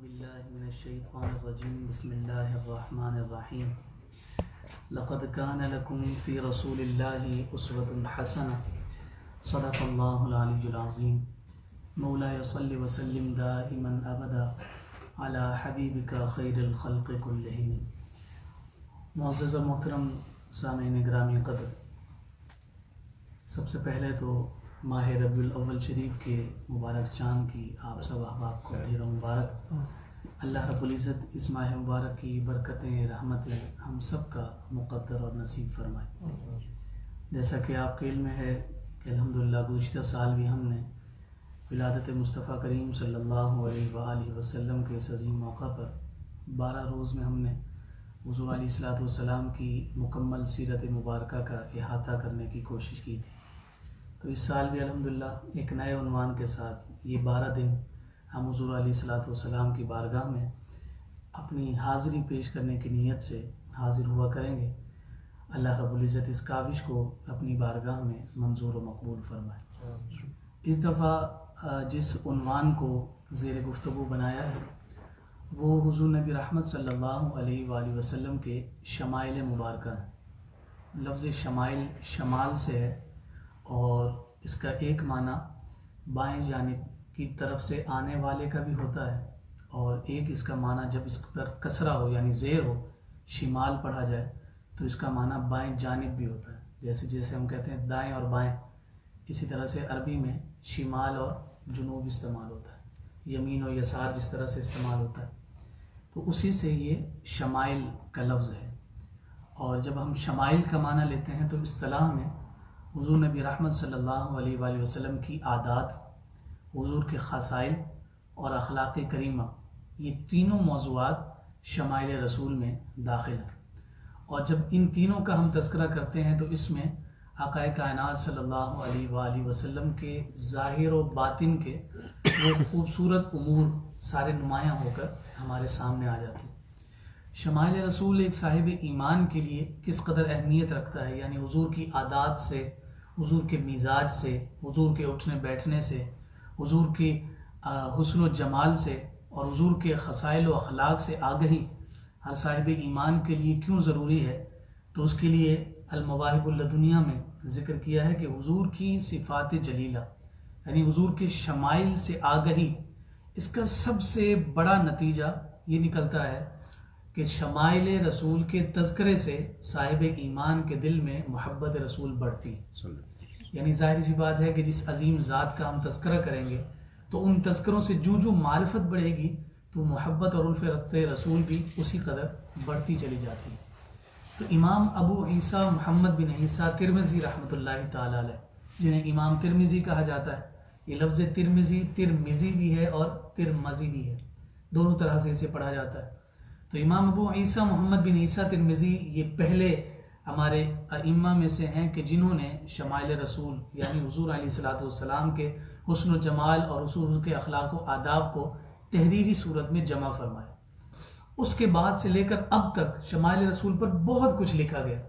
बिस्मिल्लाहिर्रहमानिर्रहीम बिस्मिल्लाहिर्रहमानिर्रहीम लक़द कान लकुम फ़ी रसूलिल्लाहि उस्वतुन हसना सदक़ल्लाहुल अलीयुल अज़ीम मौलाया सल्लि व सल्लिम दाइमन अबदा अला हबीबिका खैरिल खल्क़ि कुल्लिहिम। मुअज़्ज़ज़ और मोहतरम सामीन गिरामी क़द्र, सबसे पहले तो माह रबीउल अव्वल शरीफ के मुबारक चाँद की आप सब अहबाब को ढेरों मुबारक। अल्लाह रब्बुल इज़्ज़त इस माह मुबारक की बरकतें रहमतें हम सब का मुक़द्दर और नसीब फरमाए। जैसा कि आपके इल्म में है कि अल्हम्दुलिल्लाह गुज़िश्ता साल भी हमने विलादत मुस्तफ़ा करीम सल्लल्लाहु अलैहि वसल्लम के इस अज़ीम मौका पर 12 रोज़ में हमने हुज़ूर अलैहिस्सलातु वस्सलाम की मुकम्मल सीरत मुबारका का इहाता करने की कोशिश की थी। तो इस साल भी अल्हम्दुलिल्लाह एक नए उन्वान के साथ ये 12 दिन हम हुज़ूर अलैहिस्सलातु वस्सलाम की बारगाह में अपनी हाज़िरी पेश करने की नीयत से हाज़िर हुआ करेंगे। अल्लाह रब्बुल इज़्ज़त इस काविश को अपनी बारगाह में मंजूर व मकबूल फरमाए। इस दफ़ा जिस उन्वान को ज़ेर गुफ्तगू बनाया है वो हुज़ूर नबी रहमत सल्लल्लाहु अलैहि वसल्लम के शमाइल मुबारका है। लफ्ज़ शमाइल शमाल से है और इसका एक माना बाएं जानिब की तरफ से आने वाले का भी होता है और एक इसका माना जब इस पर कसरा हो यानी ज़ेर हो शिमाल पढ़ा जाए तो इसका माना बाएं जानिब भी होता है। जैसे जैसे हम कहते हैं दाएं और बाएं, इसी तरह से अरबी में शिमाल और जुनूब इस्तेमाल होता है, यमीन और यसार जिस तरह से इस्तेमाल होता है, तो उसी से ये शमाइल का लफ्ज़ है। और जब हम शमाइल का माना लेते हैं तो इस्तिलाह में हुज़ूर नबी रहमत सल्लल्लाहु अलैहि वसल्लम की आदात, हुज़ूर के ख़साइल और अखलाक़ करीमा, ये तीनों मौज़ूआत शमाइल रसूल में दाखिल हैं। और जब इन तीनों का हम तज़किरा करते हैं तो इसमें आक़ाए कायनात सल्लल्लाहु अलैहि वसल्लम के ज़ाहिर व बातिन के वो खूबसूरत उमूर सारे नुमायाँ होकर हमारे सामने आ जाते हैं। शमाइल रसूल एक साहिब ईमान के लिए किस कदर अहमियत रखता है, यानी हुज़ूर की आदात से, हुज़ूर के मिजाज से, हुज़ूर के उठने बैठने से, हुज़ूर की हुस्न व जमाल से और हुज़ूर के ख़साइल व अखलाक से आगही हर साहिब ईमान के लिए क्यों ज़रूरी है। तो उसके लिए अल-मवाहिबुल लदुनिया में ज़िक्र किया है कि हुज़ूर की सिफ़ात जलीला यानी हुज़ूर के शमाइल से आगही, इसका सबसे बड़ा नतीजा ये निकलता है कि शमाइल रसूल के तज़किरे से साहिब ईमान के दिल में मोहब्बत रसूल बढ़ती है। यानी ज़ाहिर सी बात है कि जिस अजीम ज़ात का हम तज़किरा करेंगे तो उन तज़किरों से जो मारिफत बढ़ेगी तो मोहब्बत और उल्फ़त रसूल भी उसी कदर बढ़ती चली जाती है। तो इमाम अबू ईसा मोहम्मद बिन ईसा तिरमिज़ी रहमतुल्लाहि ताला अलैह, जिन्हें इमाम तिरमिज़ी कहा जाता है, ये लफ्ज़ तिरमिज़ी भी है और तिरमज़ी भी है, दोनों तरह से इसे पढ़ा जाता है। तो इमाम अबू ईसा मोहम्मद बिन ईसा तिरमिज़ी ये पहले हमारे अइम्मा में से हैं कि जिन्होंने शमाइल रसूल यानी हुज़ूर अलैहिस्सलातु वस्सलाम के हुस्न जमाल और हुज़ूर के अखलाक व आदाब को तहरीरी सूरत में जमा फरमाया। उसके बाद से लेकर अब तक शमाइल रसूल पर बहुत कुछ लिखा गया,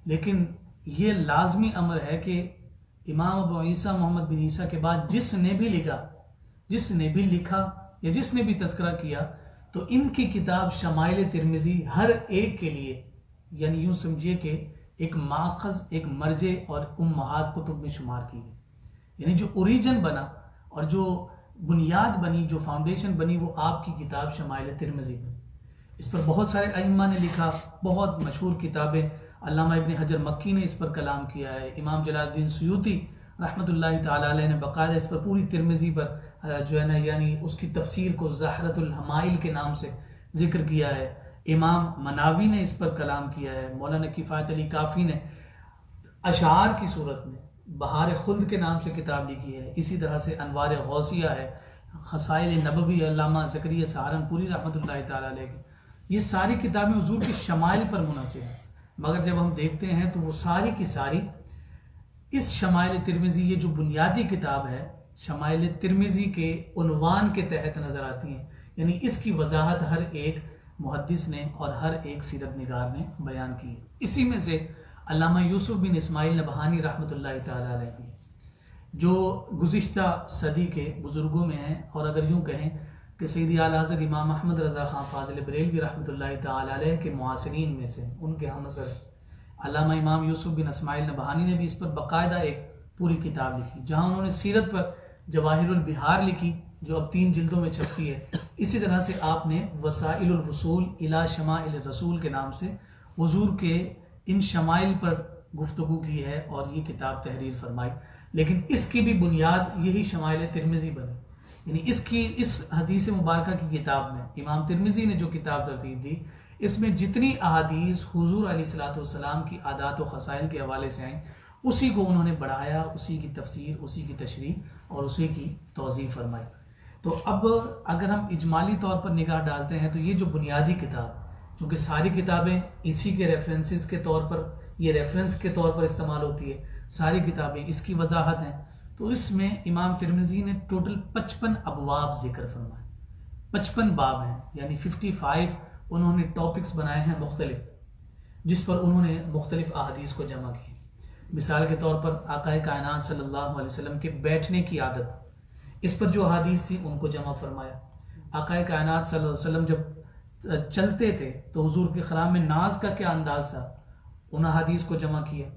लेकिन ये लाजमी अमर है कि इमाम अबू ईसा मोहम्मद बिन ईसा के बाद जिसने भी लिखा या जिसने भी तज़किरा किया तो इनकी किताब शमाइल तिरमिज़ी हर एक के लिए, यानी यूँ समझिए कि एक माखज़, एक मर्जे और उम्महात कुतुब में शुमार की गई। यानी जो ओरिजिन बना और जो बुनियाद बनी, जो फाउंडेशन बनी, वो आपकी किताब शमाइल तिरमिज़ी बनी। इस पर बहुत सारे अइम्मा ने लिखा, बहुत मशहूर किताबें, अल्लामा इब्न हजर मक्की ने इस पर कलाम किया है, इमाम जलालुद्दीन सुयूती रहमतुल्लाहि ताला अलैह ने बाकायदा इस पर पूरी तिरमिज़ी पर जो है ना यानी उसकी तफसीर को ज़हरतुल हमाइल के नाम से ज़िक्र किया है। इमाम मनावी ने इस पर कलाम किया है, मौलाना किफ़ायत अली काफ़ी ने अशार की सूरत में बहार खुल्द के नाम से किताब लिखी है। इसी तरह से अनवार गौसिया है, ख़साइल नबवी अल्लामा ज़करिया सहारनपुरी रहमतुल्लाहि ताला अलैह की, ये सारी किताबें हुज़ूर के शमाइल पर मुनहसर हैं। मगर जब हम देखते हैं तो वो सारी की सारी इस शमाइल तिरमिज़ी, ये जो बुनियादी किताब है, शमाइल तिरमिज़ी के उन्वान के तहत नज़र आती हैं। यानी इसकी वजाहत हर एक मुहद्दिस ने और हर एक सीरत निगार ने बयान की है। इसी में से अल्लामा यूसुफ बिन इस्माइल नबहानी रहमतुल्लाहि ताला अलैह भी, जो गुज़िश्ता सदी के बुज़ुर्गों में हैं और अगर यूँ कहें कि सैयदी आला हज़रत इमाम अहमद रज़ा ख़ान फ़ाज़िल बरेलवी रहमतुल्लाहि तआला अलैह के मुआसिरीन में से उनके हमअसर अल्लामा इमाम यूसुफ बिन इस्माइल नबहानी ने भी इस पर बाकायदा एक पूरी किताब लिखी, जहाँ उन्होंने सीरत पर जवाहिरुल बिहार लिखी जो अब 3 जिल्दों में छपती है। इसी तरह से आपने वसाइलुल वसूल इला शमाइल रसूल के नाम से हुजूर के इन शमाइल पर गुफ्तगू की है और ये किताब तहरीर फरमाई। लेकिन इसकी भी बुनियाद यही शमाइल तिरमिज़ी बनी, यानी इस हदीस मुबारक की किताब में इमाम तिरमिज़ी ने जो किताब तरतीब दी, इसमें जितनी अहादीस हुजूर अलैहिस्सलातु वस्सलाम की आदात व खसाइल के हवाले से आई, उसी को उन्होंने बढ़ाया, उसी की तफसीर, उसी की तशरीह और उसी की तौज़ीह फरमाई। तो अब अगर हम इजमाली तौर पर निगाह डालते हैं तो ये जो बुनियादी किताब, चूँकि सारी किताबें इसी के रेफरेंसेस के तौर पर, ये रेफरेंस के तौर पर इस्तेमाल होती है, सारी किताबें इसकी वजाहत हैं, तो इसमें इमाम तिरमिज़ी ने टोटल 55 अबवाब जिक्र फरमाए, 55 बाब हैं, यानी 55 उन्होंने टॉपिक्स बनाए हैं मुख्तलिफ, जिस पर उन्होंने मुख्तलिफ अहादीस को जमा किया। मिसाल के तौर पर आक़ाए कायनात सल्लल्लाहु अलैहि वसल्लम के बैठने की आदत, इस पर जो अहादीस थी उनको जमा फरमाया। आक़ाए कायनात सल्लल्लाहु अलैहि वसल्लम जब चलते थे तो हुजूर के ख़राम में नाज का क्या अंदाज था, उन अहादीस को जमा किया।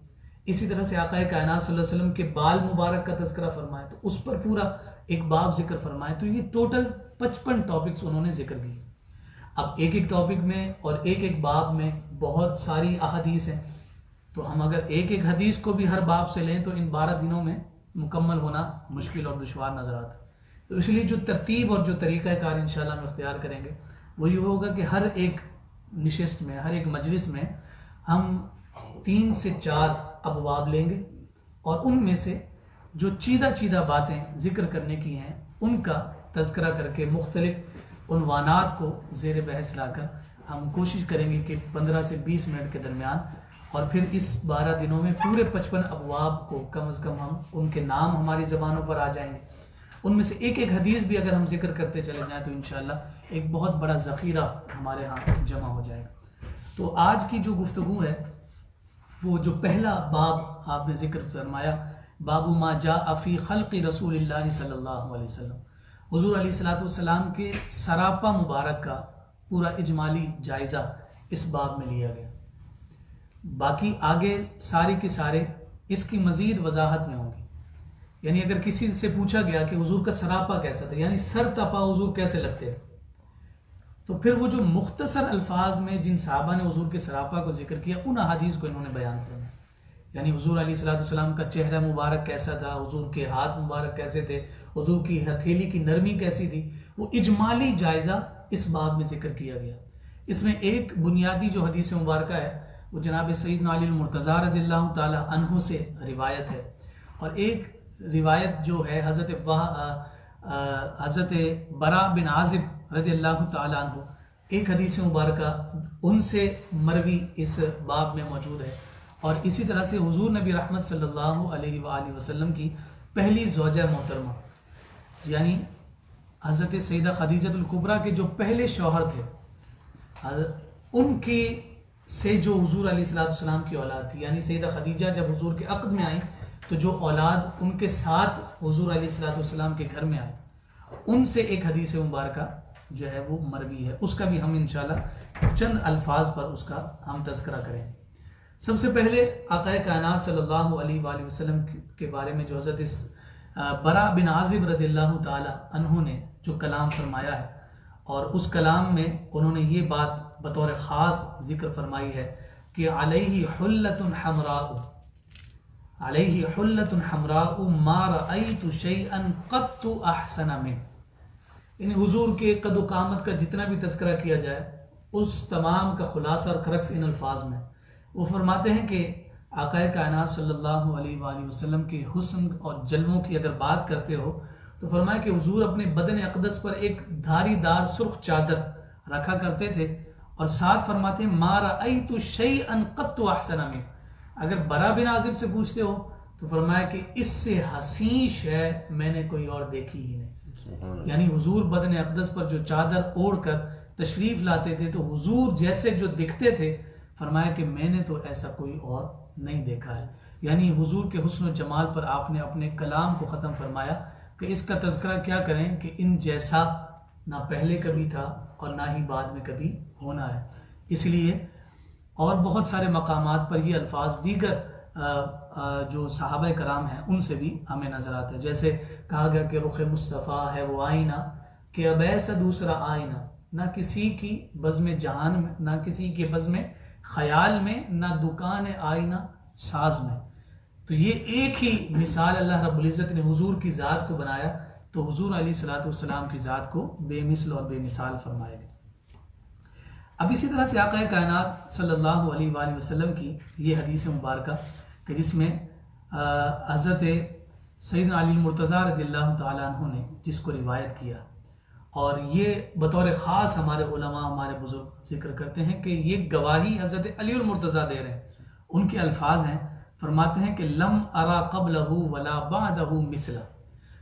इसी तरह से आक़ाए कायनात सल्लल्लाहु अलैहि वसल्लम के बाल मुबारक का तज़किरा फरमाया, तो उस पर पूरा एक बाब जिक्र फरमाया। तो ये टोटल 55 टॉपिक्स उन्होंने जिक्र किए। अब एक एक टॉपिक में और एक एक बाब में बहुत सारी अहादीस हैं, तो हम अगर एक एक हदीस को भी हर बाब से लें तो इन 12 दिनों में मुकम्मल होना मुश्किल और दुश्वार नज़र आता है। तो इसलिए जो तरतीब और जो तरीक़ाकार इंशाअल्लाह हम इख्तियार करेंगे वो ये होगा कि हर एक निशिस्त में, हर एक मजलिस में हम 3 से 4 अबवाब लेंगे और उनमें से जो चीदा बातें जिक्र करने की हैं उनका तज़किरा करके मुख्तलिफ उन्वानात को ज़ेर बहस लाकर हम कोशिश करेंगे कि 15 से 20 मिनट के दरमियान, और फिर इस 12 दिनों में पूरे 55 अबवाब को कम से कम हम उनके नाम हमारी ज़बानों पर आ जाएंगे। उनमें से एक एक हदीस भी अगर हम जिक्र करते चले जाएं तो इंशाअल्लाह एक बहुत बड़ा ज़ख़ीरा हमारे यहाँ जमा हो जाएगा। तो आज की जो गुफ्तगू है वो जो पहला बाब आपने जिक्र फरमाया, बाबू मा जा फ़ी ख़ल्क़ि रसूलिल्लाहि सल्लल्लाहु अलैहि वसल्लम, हुज़ूर अलैहिस्सलातु वस्सलाम के सरापा मुबारक का पूरा इजमाली जायज़ा इस बाब में लिया गया। बाकी आगे सारे के सारे इसकी मज़ीद वजाहत में होंगी। यानी अगर किसी से पूछा गया कि हुजूर का सरापा कैसा था, यानी सर तपा हुजूर कैसे लगते थे, तो फिर वो जो मुख्तसर अल्फाज में जिन साहबा ने हुजूर के सरापा को जिक्र किया उन अहादीस को इन्होंने बयान किया। यानी हुजूर अलैहिस्सलाम का चेहरा मुबारक कैसा था, हुजूर के हाथ मुबारक कैसे थे, हुजूर की हथेली की नरमी कैसी थी, वो इजमाली जायज़ा इस बाब में जिक्र किया गया। इसमें एक बुनियादी जो हदीस मुबारक है वो जनाब सैयदना अली मुर्तज़ा रज़ियल्लाहु ताला अन्हु से रिवायत है, और एक रिवायत जो है हज़रत बरा बिन आज़िब रज़ियल्लाहु ताला अन्हु, एक हदीस मुबारक उनसे मरवी इस बाब में मौजूद है। और इसी तरह से हुजूर नबी रहमत सल्लल्लाहु अलैहि वसल्लम की पहली ज़ौजा मोहतरमा यानी हज़रत सैयदा खदीजतुल कुबरा के जो पहले शौहर थे, उनके से जो हुजूर अलैहिस्सलाम की औलाद थी, यानी सैयदा खदीजा जब हुजूर के अक़द में आई तो जो औलाद उनके साथ हुजूर अलैहिस्सलाम के घर में आए, उनसे एक हदीस मुबारक जो है वो मरवी है। उसका भी हम इंशाअल्लाह चंद अल्फाज पर उसका हम तज़किरा करें। सबसे पहले आक़ाए कायनात सल्लल्लाहु अलैहि वसल्लम के बारे में जो हज़रत बरा बिन आज़िब रज़ियल्लाहु ताला अन्हु ने जो कलाम फरमाया है, और उस कलाम में उन्होंने ये बात बतौर ख़ास ज़िक्र फरमाई है कि अलैहि हुल्लतुन हमराउ मा रअयतु शैअन क़त्तु अहसन मिन। यानी हुजूर के कद क़ामत का जितना भी तज़किरा किया जाए उस तमाम का खुलासा और खरक्स इन अल्फाज में। वो फरमाते हैं कि आक़ाए कायनात सल्लल्लाहु अलैहि वसल्लम के हुस्न और जलवों की अगर बात करते हो तो फरमाया कि हुजूर अपने बदन अक़दस पर एक धारीदार सुर्ख चादर रखा करते थे, और साथ फरमाते हैं मा रअयतु शैअन क़त्तु अहसन मिन। अगर बरा बिन आज़िब से पूछते हो तो फरमाया कि इससे हसीन शय मैंने कोई और देखी ही नहीं। यानी हुजूर बदन अक़दस पर जो चादर ओढ़ कर तशरीफ़ लाते थे तो हुजूर जैसे जो दिखते थे, फरमाया कि मैंने तो ऐसा कोई और नहीं देखा है। यानी हुजूर के हुस्न और जमाल पर आपने अपने कलाम को ख़त्म फरमाया कि इसका तज़किरा क्या करें कि इन जैसा ना पहले कभी था और ना ही बाद में कभी होना है। इसलिए और बहुत सारे मकामात पर ये अल्फाज दीगर जो सहाबा कराम हैं उनसे भी हमें नज़र आते हैं। जैसे कहा गया कि रुख मुस्तफ़ा है वो आईना कि अब ऐसा दूसरा आईना, ना किसी की बज़्म जहान में, ना किसी के बज़्म ख्याल में, ना दुकान आईना साज में। तो ये एक ही मिसाल अल्लाह रब्बुल इज़्ज़त ने हुजूर की ज़ात को बनाया, तो हुजूर अलैहिस्सलातु वस्सलाम की ज़ात को बेमिसल और बेमिसाल फरमाया गया। अब इसी तरह से आक़ा कायनात सल्लल्लाहु अलैहि वसल्लम की ये हदीस मुबारका कि जिसमें हज़रत सैयदना अली मुर्तज़ा रज़ियल्लाहु ताला अन्हु ने जिसको रिवायत किया, और ये बतौर ख़ास हमारे उलमा, हमारे बुजुर्ग जिक्र करते हैं कि ये गवाही हज़रत अली मुर्तज़ा दे रहे हैं। उनके अल्फाज हैं, फरमाते हैं कि लम अरा क़ब्लहु वला बादहु मिसला।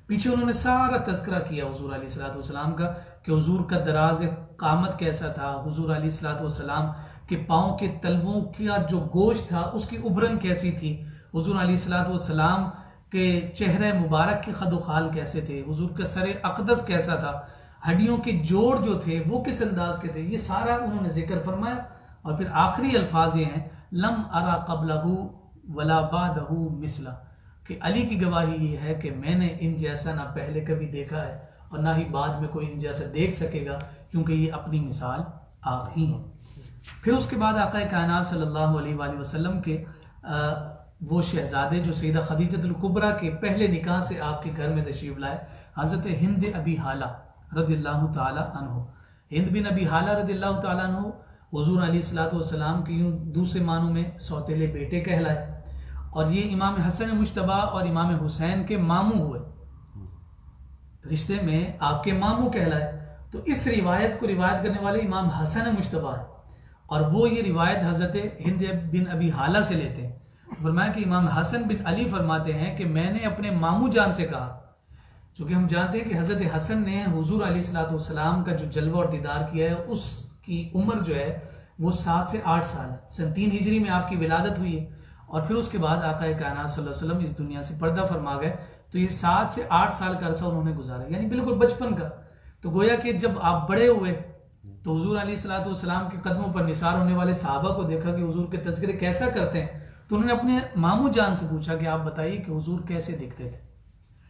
पीछे उन्होंने सारा तज़किरा किया हुज़ूर अलैहिस्सलातु वस्सलाम का कि हुज़ूर का दराज क़ामत कैसा था, हुज़ूर अलैहिस्सलातु वस्सलाम के पाँव के तलवों का जो गोश्त था उसकी उबरन कैसी थी, हुज़ूर अलैहिस्सलातु वस्सलाम के चेहरे मुबारक के खद खाल कैसे थे, हुज़ूर का सर अक़दस कैसा था, हड्डियों के जोड़ जो थे वो किस अंदाज के थे, ये सारा उन्होंने जिक्र फरमाया। और फिर आखिरी अल्फाज ये हैं लम अरा क़ब्लहु वला बादहु मिसला, कि अली की गवाही ये है कि मैंने इन जैसा ना पहले कभी देखा है और ना ही बाद में कोई इन जैसा देख सकेगा, क्योंकि ये अपनी मिसाल आप ही हैं। फिर उसके बाद आक़ा कायनात सल्लल्लाहु अलैहि वसल्लम के वो शहजादे जो सैयदा खदीजतुल कुबरा के पहले निकाह से आपके घर में तशरीफ़ लाए, हज़रत हिंद अबी हाला रज़ियल्लाहु ताला अन्हु। हिंद बिन अबी हाला रज़ियल्लाहु ताला अन्हु हुज़ूर अलैहिस्सलातु वस्सलाम के यूँ दूसरे मानों में सौतेले बेटे कहलाए, और ये इमाम हसन मुश्तबा और इमाम हुसैन के मामू हुए, रिश्ते में आपके मामू कहलाए। तो इस रिवायत को रिवायत करने वाले इमाम हसन मुश्तबा है, और वो ये रिवायत हज़रत हिंद बिन अबी हाला से लेते हैं। फरमाया कि इमाम हसन बिन अली फरमाते हैं कि मैंने अपने मामू जान से कहा, चूँकि हम जानते हैं कि हज़रत हसन ने हुज़ूर अलैहिस्सलातु वस्सलाम का जो जलवा और दीदार किया है उसकी उम्र जो है वो 7 से 8 साल है। सन 3 हिजरी में आपकी विलादत हुई है, और फिर उसके बाद आक़ा कायनात सल्लल्लाहु अलैहि वसल्लम इस दुनिया से पर्दा फरमा गए। तो ये 7 से 8 साल का अरसा उन्होंने गुजारा, यानी बिल्कुल बचपन का। तो गोया कि जब आप बड़े हुए तो हुज़ूर अलैहिस्सलातु वस्सलाम के कदमों पर निसार होने वाले सहाबा को देखा कि हुज़ूर के तज़किरे कैसा करते हैं, तो उन्होंने अपने मामू जान से पूछा कि आप बताइए कि हुज़ूर कैसे दिखते थे।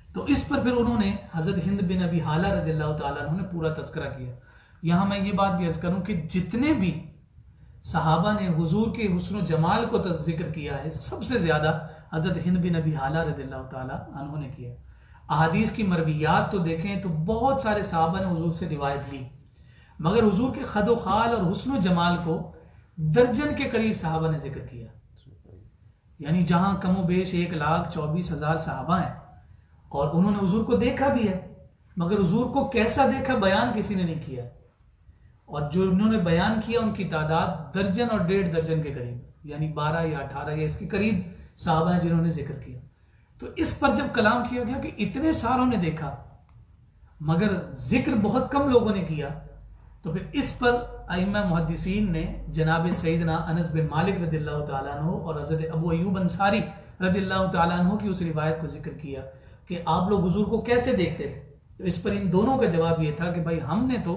तो इस पर फिर उन्होंने हज़रत हिंद बिन अबी हाला रज़ियल्लाहु ताला अन्हु ने पूरा तज़किरा किया। यहाँ मैं ये बात भी अर्ज़ करूँ कि जितने भी सहाबा ने हुजूर के हुस्न जमाल को जिक्र किया है, सबसे ज़्यादा हज़रत हिंद बिन अबी हाला रज़ियल्लाहु ताला अन्हु ने किया। अहादीस की मरवियात तो देखें तो बहुत सारे सहाबा ने हुजूर से रिवायत ली, मगर हुजूर के खदो खाल और हुस्न जमाल को दर्जन के करीब सहाबा ने जिक्र किया। यानी जहां कमो बेश 1,24,000 सहाबा हैं और उन्होंने हुजूर को देखा भी है, मगर हुजूर को कैसा देखा बयान किसी ने नहीं किया, और जो उन्होंने बयान किया उनकी तादाद दर्जन और 1.5 दर्जन के करीब, यानी 12 या 18 या इसके करीब सहाबा हैं जिन्होंने जिक्र किया। तो इस पर जब कलाम किया गया कि इतने सारों ने देखा मगर जिक्र बहुत कम लोगों ने किया, तो फिर इस पर अइम्मा मुहद्दिसीन ने जनाब सैयदना अनस बिन मालिक रज़ियल्लाहु ताला अन्हु और हज़रत अबू अय्यूब अंसारी रज़ियल्लाहु ताला अन्हु की उस रिवायत को जिक्र किया कि आप लोग हुजूर को कैसे देखते थे। तो इस पर इन दोनों का जवाब ये था कि भाई हमने तो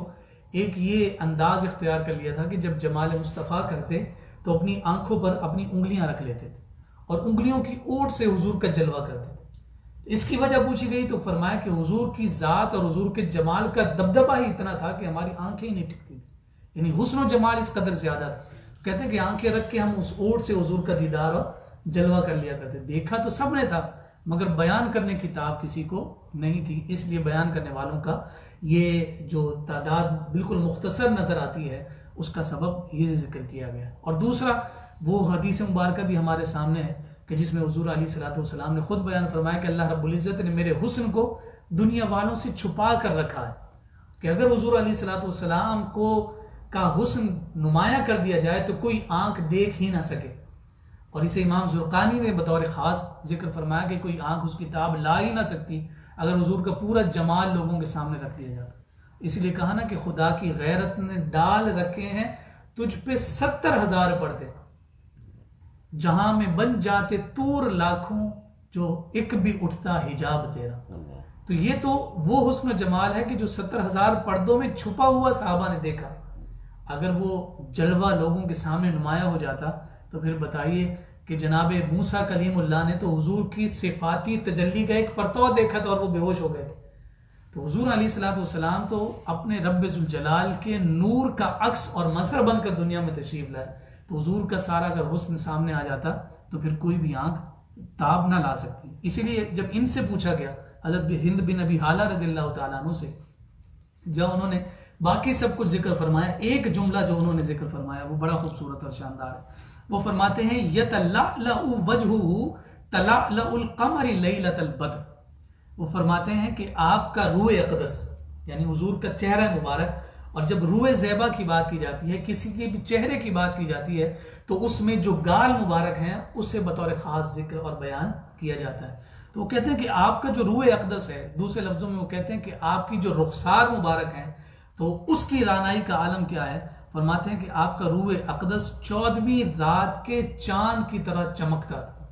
एक ये अंदाज इख्तियार कर लिया था कि जब जमाल मुस्तफ़ा करते तो अपनी आंखों पर अपनी उंगलियां रख लेते थे और उंगलियों की ओट से हुजूर का जलवा करते थे। इसकी वजह पूछी गई तो फरमाया कि हुजूर की ज़ात और हुजूर के जमाल का दबदबा ही इतना था कि हमारी आंखें ही नहीं टिकती थी, यानी हुस्न और जमाल इस कदर ज्यादा था। कहते हैं कि आंखें रख के हम उस ओट से हुजूर का दीदार और जलवा कर लिया करते। देखा तो सबने था मगर बयान करने की ताब किसी को नहीं थी, इसलिए बयान करने वालों का ये जो तादाद बिल्कुल मुख्तसर नजर आती है उसका सबब ये जिक्र किया गया। और दूसरा वो हदीस मुबारक भी हमारे सामने है कि जिसमें हुजूर अलैहिस्सलातु वस्सलाम ने खुद बयान फरमाया कि अल्लाह रब्बुल इज़्ज़त ने मेरे हुस्न को दुनिया वालों से छुपा कर रखा है कि अगर हुजूर अलैहिस्सलातु वस्सलाम को का हुस्न नुमाया कर दिया जाए तो कोई आंख देख ही ना सके। और इसे इमाम ज़ुरक़ानी ने बतौर ख़ास जिक्र फरमाया कि कोई आंख उसकी ताब ला ही ना सकती अगर हुजूर का पूरा जमाल लोगों के सामने रख दिया जाता। इसलिए कहा ना कि खुदा की गैरत ने डाल रखे हैं तुझ पे 70,000 पर्दे, जहां में बन जाते तूर लाखों जो एक भी उठता हिजाब तेरा। तो ये तो वो हुस्न जमाल है कि जो 70,000 पर्दों में छुपा हुआ सहाबा ने देखा। अगर वो जलवा लोगों के सामने नुमाया हो जाता तो फिर बताइए कि जनाब मूसा कलीमुल्लाह ने तो हुजूर की सिफाती तजल्ली का एक परतवा देखा था और वो बेहोश हो गए थे। तो हुजूर अलैहिस्सलाम तो अपने रब्बे जुल जलाल के नूर का अक्स और मजहर बनकर दुनिया में तशरीफ लाए। तो हुजूर का सारा अगर हुस्न सामने आ जाता तो फिर कोई भी आंख ताब ना ला सकती। इसीलिए जब इनसे पूछा गया हज़रत हिंद बिन अबी हाला रज़ियल्लाहु तआला अन्हु से, जब उन्होंने बाकी सब कुछ जिक्र फरमाया, एक जुमला जो उन्होंने जिक्र फरमाया वो बड़ा खूबसूरत और शानदार है। वो फरमाते हैं यतलअलउ वजहुहु तलअलउल क़मरि लैलतल बद्र। वो फरमाते हैं कि आपका रूए अक़दस यानी हुजूर का चेहरा मुबारक, और जब रूए ज़ैबा की बात की जाती है, किसी के भी चेहरे की बात की जाती है, तो उसमें जो गाल मुबारक हैं उसे बतौर ख़ास जिक्र और बयान किया जाता है। तो वो कहते हैं कि आपका जो रूए अक़दस है, दूसरे लफ्ज़ों में वो कहते हैं कि आपकी जो रुखसार मुबारक है तो उसकी रानाई का आलम क्या है। फरमाते हैं कि आपका रूए अक़दस 14वीं रात के चांद की तरह चमकता था।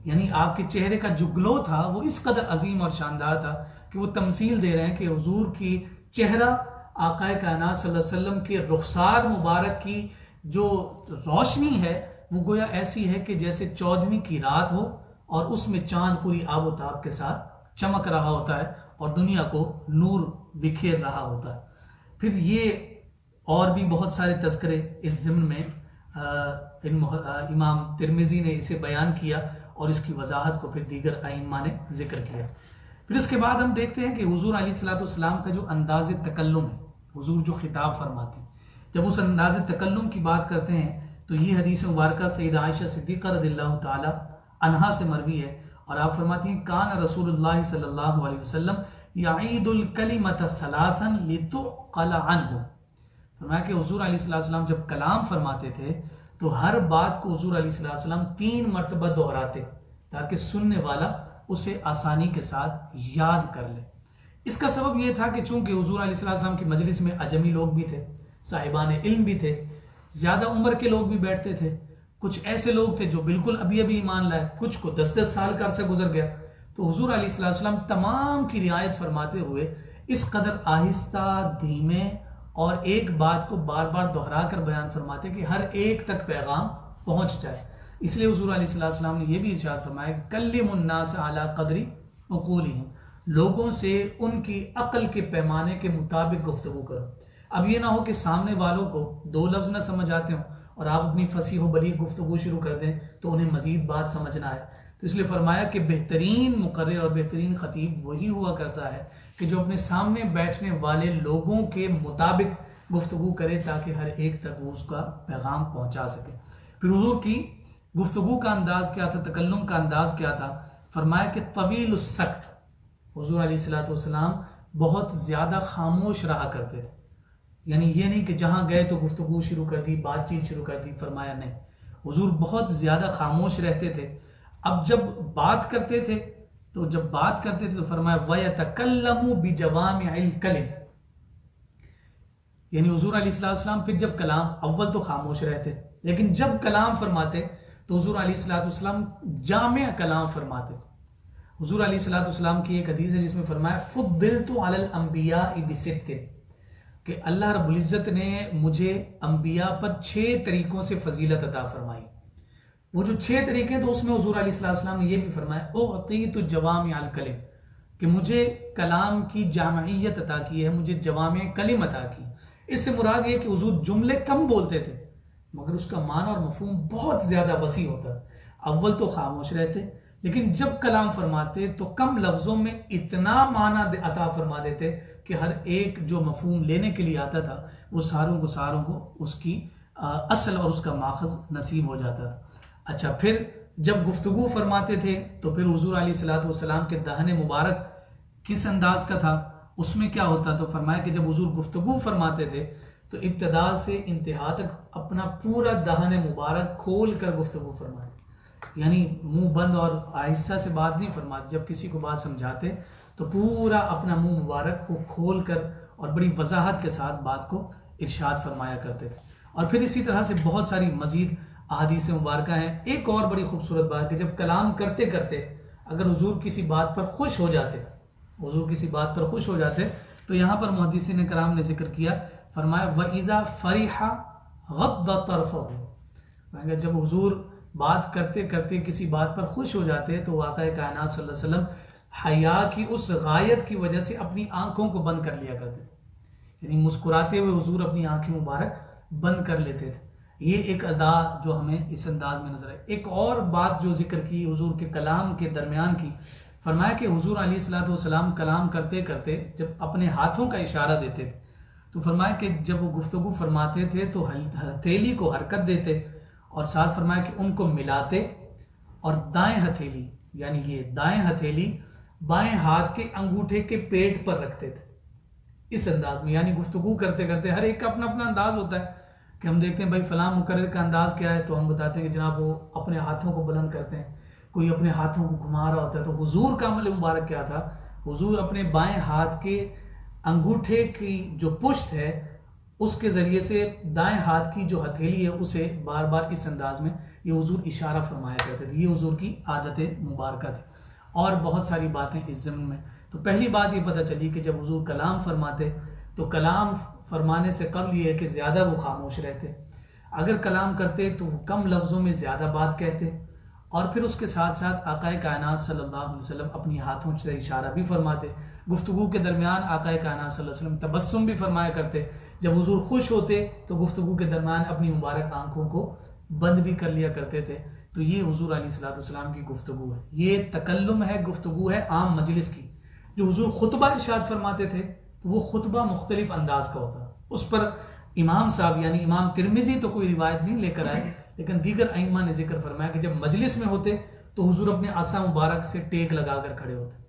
यानी आपके चेहरे का जो ग्लो था वो इस कदर अजीम और शानदार था कि वो तमसील दे रहे हैं कि हुजूर की चेहरा आकाए कायनात सल्लल्लाहु अलैहि वसल्लम के रुखसार मुबारक की जो रोशनी है वो गोया ऐसी है कि जैसे 14वीं की रात हो और उसमें चांद पूरी आबोताब के साथ चमक रहा होता है और दुनिया को नूर बिखेर रहा होता है। फिर ये और भी बहुत सारे तज़किरे इस ज़िम्न में इमाम तिरमिज़ी ने इसे बयान किया और इसकी वजाहत को फिर दीगर आइम्मा ने जिक्र किया। फिर इसके बाद हम देखते हैं कि हुजूर अलैहिस्सलाम का जो अंदाज़ तकल्लुम है, हुजूर जो खिताब फरमाते हैं, जब उस अंदाज़ तकल्लुम की बात करते हैं तो ये हदीस मुबारक सैयदा आयशा सिद्दीक़ा रज़ियल्लाहु ताला अन्हा से मरवी है और आप फरमाती हैं कान रसूलुल्लाह सल्लल्लाहु अलैहि वसल्लम यईदुल कलिमत सलासन लितुक़ल अन्हु। फरमाया कि हुजूर अलैहिस्सलाम जब कलाम फरमाते थे तो हर बात को हुजूर अलैहिस्सलाम 3 मरतबा दोहराते ताकि सुनने वाला उसे आसानी के साथ याद कर ले। इसका सबब यह था कि चूंकि हुजूर अलैहिस्सलाम की मजलिस में अजमी लोग भी थे, साहिबान इल्म भी थे, ज्यादा उम्र के लोग भी बैठते थे, कुछ ऐसे लोग थे जो बिल्कुल अभी अभी ईमान लाए, कुछ को 10-10 साल का अरसा गुजर गया। तो हुजूर अलैहिस्सलाम तमाम की रियायत फरमाते हुए इस कदर आहिस्ता धीमे और एक बात को बार बार दोहरा कर बयान फरमाते कि हर एक तक पैगाम पहुंच जाए। इसलिए हुजूर अलैहिस्सलाम ने यह भी इरशाद फरमाया कल्लिमुन नास अला क़द्री उक़ूलिहिम, लोगों से उनकी अक्ल के पैमाने के मुताबिक गुफ्तगू करो। अब ये ना हो कि सामने वालों को 2 लफ्ज़ ना समझ आते हो और आप अपनी फसीह बलीग गुफ्तगू शुरू कर दें तो उन्हें मजीद बात समझना है। तो इसलिए फरमाया कि बेहतरीन मुकर्रिर और बेहतरीन खतीब वही हुआ करता है कि जो अपने सामने बैठने वाले लोगों के मुताबिक गुफ्तगू करे ताकि हर एक तक वो उसका पैगाम पहुंचा सके। फिर हुजूर की गुफ्तगू का अंदाज क्या था, तकल्लुम का अंदाज क्या था। फरमाया कि तवील सख्त, हुजूर अलैहिस्सलाम बहुत ज्यादा खामोश रहा करते थे। यानी ये नहीं कि जहां गए तो गुफ्तगू शुरू कर दी, बातचीत शुरू कर दी। फरमाया नहीं, हुजूर बहुत ज्यादा खामोश रहते थे। अब जब बात करते थे तो फरमाया वयतकल्लमु बिजवामिइल कलिम, यानी हुजूर अलैहिस्सलाम फिर जब कलाम, अव्वल तो खामोश रहते लेकिन जब कलाम फरमाते तो हुजूर अलैहिस्सलाम जामिअ कलाम फरमाते। हुजूर अलैहिस्सलाम की एक हदीस है जिसमें फरमाया फुद्दिलतु अलल अंबिया बिसित्तिन, कि अल्लाह रब्बुल इज्जत ने मुझे अंबिया पर 6 तरीकों से फजीलत अता फरमाई। वो जो 6 तरीके तो उसमें हुजूर अलैहिस्सलाम ने यह भी फरमाया उअतीतु जवामिअल कलिम, कि मुझे कलाम की जामियत अता की है, मुझे जवामिअ कलिम अता की। इससे मुराद ये कि हुजूर जुमले कम बोलते थे मगर उसका माना और मफहूम बहुत ज्यादा वसी होता। अव्वल तो खामोश रहते लेकिन जब कलाम फरमाते तो कम लफ्जों में इतना माना अता फरमा देते कि हर एक जो मफहूम लेने के लिए आता था वो सारों को उसकी असल और उसका माखज नसीब हो जाता था। अच्छा, फिर जब गुफ्तगू फरमाते थे तो फिर हुजूर अलैहिस्सलाम के दाहने मुबारक किस अंदाज का था, उसमें क्या होता। तो फरमाया कि जब हुजूर गुफ्तगू फरमाते थे तो इब्तदा से इंतहा तक अपना पूरा दाहने मुबारक खोल कर गुफ्तगू फरमाते, यानी मुंह बंद और आहिस्ता से बात नहीं फरमाते। जब किसी को बात समझाते तो पूरा अपना मुंह मुबारक को खोल कर और बड़ी वजाहत के साथ बात को इरशाद फरमाया करते थे। और फिर इसी तरह से बहुत सारी मजीद अहादीस मुबारक हैं। एक और बड़ी खूबसूरत बात कि जब कलाम करते करते अगर हुजूर किसी बात पर खुश हो जाते हुजूर किसी बात पर खुश हो जाते तो यहाँ पर मुहद्दिसीन कराम ने जिक्र किया, फरमाया वइज़ा फरिहा गद्दा तरफ़हु, जब हुजूर बात करते करते किसी बात पर खुश हो जाते तो आका कायनात सल्लल्लाहु अलैहि वसल्लम हया की उस गायत की वजह से अपनी आंखों को बंद कर लिया करते, यानी मुस्कुराते हुए हुजूर अपनी आंखें मुबारक बंद कर लेते थे। ये एक अदा जो हमें इस अंदाज में नजर आए। एक और बात जो जिक्र की हुजूर के कलाम के दरमियान की, फरमाया कि हुजूर अलैहिस्सलातु वस्सलाम कलाम करते करते जब अपने हाथों का इशारा देते थे तो फरमाया कि जब वो गुफ्तगू फरमाते थे तो हथेली को हरकत देते और साथ फरमाया कि उनको मिलाते और दाएं हथेली यानी ये दाएं हथेली बाएं हाथ के अंगूठे के पेट पर रखते थे इस अंदाज में। यानी गुफ्तगू करते करते हर एक का अपना अपना अंदाज होता है कि हम देखते हैं भाई फलां मुकर्रिर का अंदाज क्या है तो हम बताते हैं कि जनाब वो अपने हाथों को बुलंद करते हैं, कोई अपने हाथों को घुमा रहा होता है। तो हुजूर का अमल मुबारक क्या था, हुजूर अपने बाएं हाथ के अंगूठे की जो पुश्त है उसके जरिए से दाएं हाथ की जो हथेली है उसे बार बार इस अंदाज में ये हुजूर इशारा फरमाया करते थे। ये हुजूर की आदत मुबारक थी और बहुत सारी बातें इस ज़मीन में। तो पहली बात ये पता चली कि जब हुजूर कलाम फरमाते तो कलाम फरमाने से कबल ये है कि ज़्यादा वो खामोश रहते, अगर कलाम करते तो कम लफ्ज़ों में ज़्यादा बात कहते और फिर उसके साथ साथ आका कायनात सल्लल्लाहु अलैहि वसल्लम अपनी हाथों से इशारा भी फरमाते। गुफ्तगू के दरमियान आका कायनात सल्लल्लाहु अलैहि वसल्लम तबस्सुम भी फरमाया करते। जब हुजूर खुश होते तो गुफ्तगू के दरमियान अपनी मुबारक आंखों को बंद भी कर लिया करते थे। तो ये हुजूर अलैहिस्सलातु वस्सलाम की गुफ्तगू है, ये तकल्लुम है, गुफ्तगू है आम मजलिस की। जो हुजूर खुतबा इरशाद फरमाते थे तो वो खुतबा मुख्तलिफ अंदाज का होता, उस पर इमाम साहब यानी इमाम तिरमिजी तो कोई रिवायत नहीं लेकर आए, लेकिन दीगर अइम्मा ने जिक्र फरमाया कि जब मजलिस में होते तो हुजूर अपने आसा मुबारक से टेक लगाकर खड़े होते।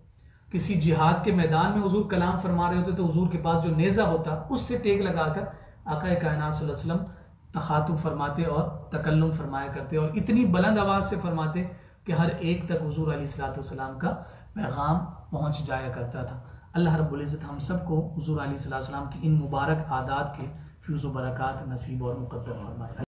किसी जिहाद के मैदान में हुजूर कलाम फरमा रहे होते तो हुजूर के पास जो नेज़ा होता उससे टेक लगाकर आका कायनात सल्लल्लाहु अलैहि वसल्लम तखातुब फरमाते और तकल्लुम फरमाया करते और इतनी बुलंद आवाज़ से फरमाते कि हर एक तक हुजूर अलैहिस्सलातु वस्सलाम का पैगाम पहुँच जाया करता था। अल्लाह रब्बुल इज़्ज़त हम सबको हुजूर अलैहिस्सलातु वस्सलाम की इन मुबारक आदात के फ्यूज़ व बरक़ात नसीब और मुक़द्दर फरमाए।